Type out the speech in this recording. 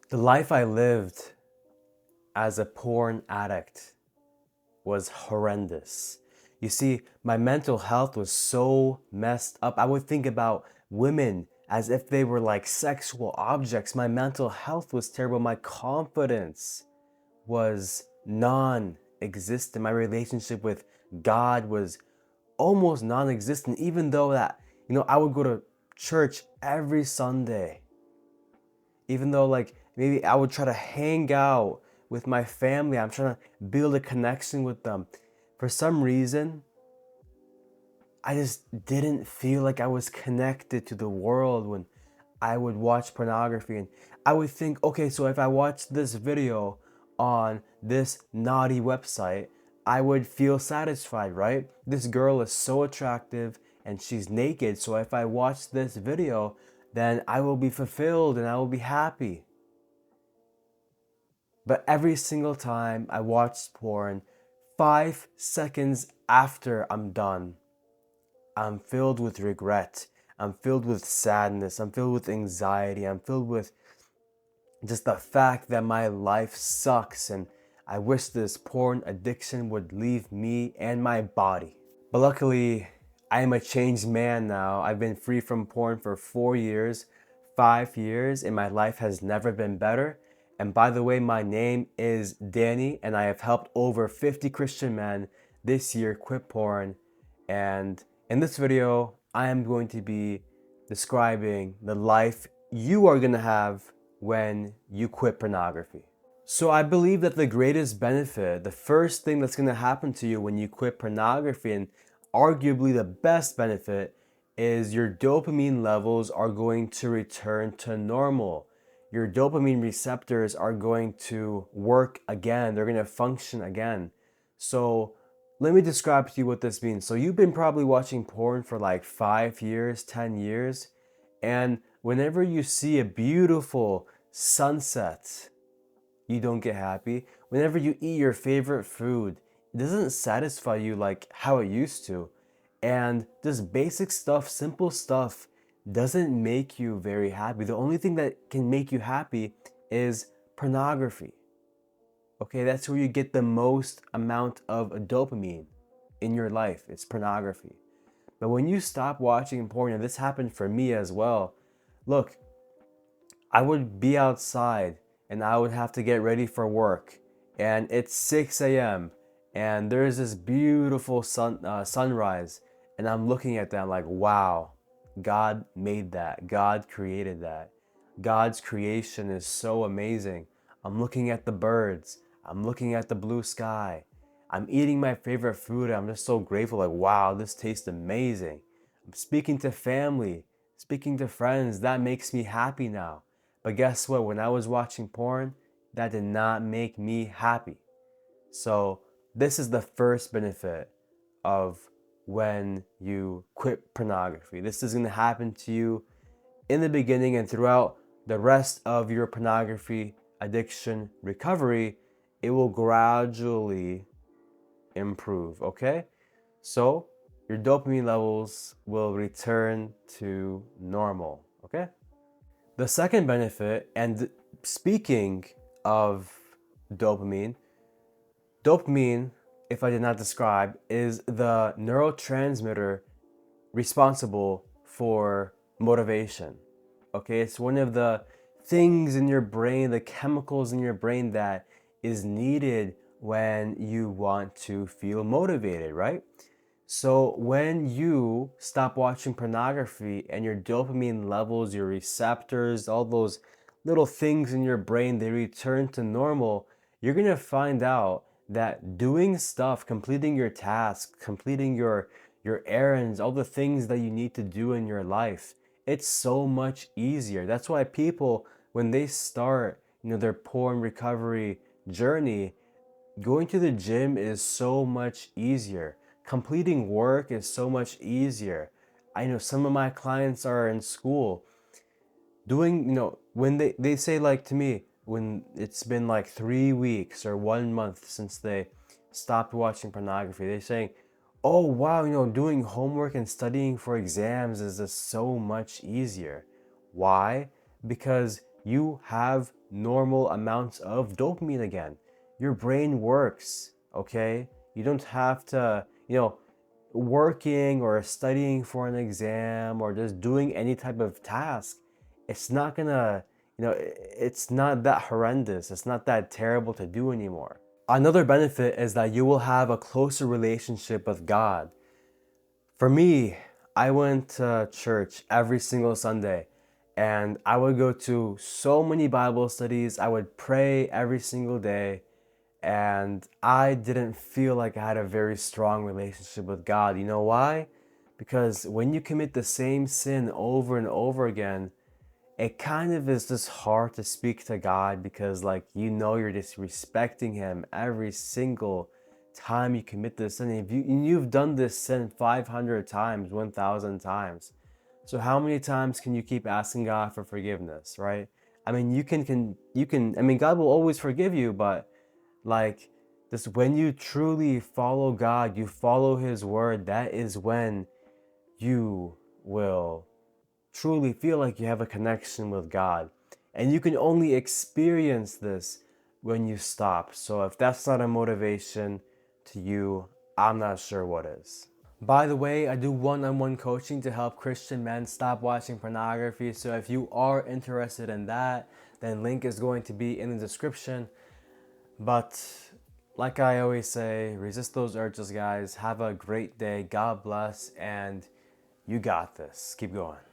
The life I lived as a porn addict was horrendous. You see, my mental health was so messed up. I would think about women as if they were like sexual objects. My mental health was terrible. My confidence was non existent. My relationship with God was almost non existent, even though I would go to church every Sunday, even though maybe I would try to hang out with my family. I'm trying to build a connection with them. For some reason, I just didn't feel like I was connected to the world when I would watch pornography. And I would think, okay, so if I watch this video on this naughty website, I would feel satisfied, right? This girl is so attractive and she's naked. So if I watch this video, then I will be fulfilled and I will be happy. But every single time I watched porn, 5 seconds after I'm done, I'm filled with regret. I'm filled with sadness. I'm filled with anxiety. I'm filled with just the fact that my life sucks and I wish this porn addiction would leave me and my body. But luckily, I am a changed man now. I've been free from porn for 4 years, 5 years, and my life has never been better. And by the way, my name is Danny, and I have helped over 50 Christian men this year quit porn. And in this video, I am going to be describing the life you are going to have when you quit pornography. So I believe that the greatest benefit, the first thing that's going to happen to you when you quit pornography, and arguably the best benefit, is your dopamine levels are going to return to normal. Your dopamine receptors are going to work again. They're going to function again. So let me describe to you what this means. So you've been probably watching porn for like 5 years, 10 years, and whenever you see a beautiful sunset, you don't get happy. Whenever you eat your favorite food, it doesn't satisfy you like how it used to. And just basic stuff, simple stuff, doesn't make you very happy. The only thing that can make you happy is pornography. Okay, that's where you get the most amount of dopamine in your life. It's pornography. But when you stop watching porn, and this happened for me as well, look, I would be outside and I would have to get ready for work, and it's 6 a.m. and there's this beautiful sunrise, and I'm looking at that like, wow, God made that. God created that. God's creation is so amazing. I'm looking at the birds. I'm looking at the blue sky. I'm eating my favorite food. I'm just so grateful. Like, wow, this tastes amazing. I'm speaking to family, speaking to friends. That makes me happy now. But guess what? When I was watching porn, that did not make me happy. So, this is the first benefit of when you quit pornography. This is going to happen to you in the beginning and throughout the rest of your pornography addiction recovery. It will gradually improve, okay? So, your dopamine levels will return to normal, okay? The second benefit, and speaking of dopamine, dopamine, if I did not describe, is the neurotransmitter responsible for motivation. Okay, it's one of the things in your brain, the chemicals in your brain that is needed when you want to feel motivated, right? So when you stop watching pornography and your dopamine levels, your receptors, all those little things in your brain, they return to normal, you're going to find out that doing stuff, completing your tasks, completing your errands, all the things that you need to do in your life, it's so much easier. That's why people, when they start, their porn recovery journey, going to the gym is so much easier. Completing work is so much easier. I know some of my clients are in school doing, when they say like to me, when it's been like 3 weeks or 1 month since they stopped watching pornography, they're saying, oh wow, doing homework and studying for exams is just so much easier. Why? Because you have normal amounts of dopamine again. Your brain works, okay? You don't have to, working or studying for an exam or just doing any type of task. It's not gonna, it's not that horrendous. It's not that terrible to do anymore. Another benefit is that you will have a closer relationship with God. For me, I went to church every single Sunday and I would go to so many Bible studies. I would pray every single day and I didn't feel like I had a very strong relationship with God. You know why? Because when you commit the same sin over and over again, it kind of is just hard to speak to God because you're disrespecting him every single time you commit this sin. If you've done this sin 500 times, 1,000 times. So how many times can you keep asking God for forgiveness, right? I mean, God will always forgive you, but like this, when you truly follow God, you follow his word, that is when you will truly feel like you have a connection with God. And you can only experience this when you stop. So if that's not a motivation to you, I'm not sure what is. By the way, I do one-on-one coaching to help Christian men stop watching pornography. So if you are interested in that, then link is going to be in the description. But like I always say, resist those urges, guys. Have a great day. God bless, and you got this. Keep going.